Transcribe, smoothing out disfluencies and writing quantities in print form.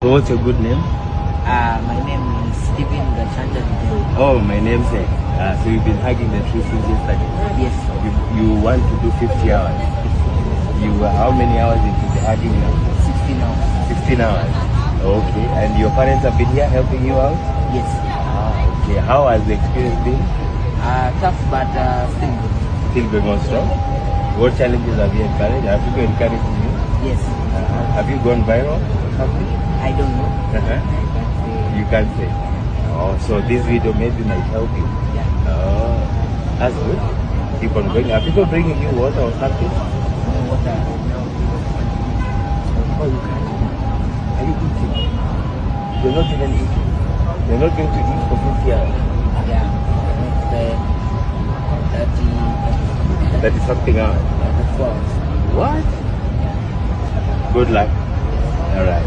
So what's your good name? My name is Stephen Gachanja. Oh, my namesake. So you've been hugging the tree since yesterday? Yes. You want to do 50 hours. You were how many hours into the hugging now? 16 hours. 16 hours. Okay. And your parents have been here helping you out? Yes. Okay. How has the experience been? Tough, but still good. Still going on strong? What challenges have you encouraged? Have people encouraged you? Yes. Have you gone viral? Something? I don't know. You can't say. Oh, so this video maybe might help you. Yeah. Oh, that's good. Keep on going. Are people bringing you water or something? No water. No. Oh, you can't. Are you eating? You're not even eating. You're not going to eat for 50 hours. Yeah. Next 30. That is something else. 34 hours. What? Good luck. All right.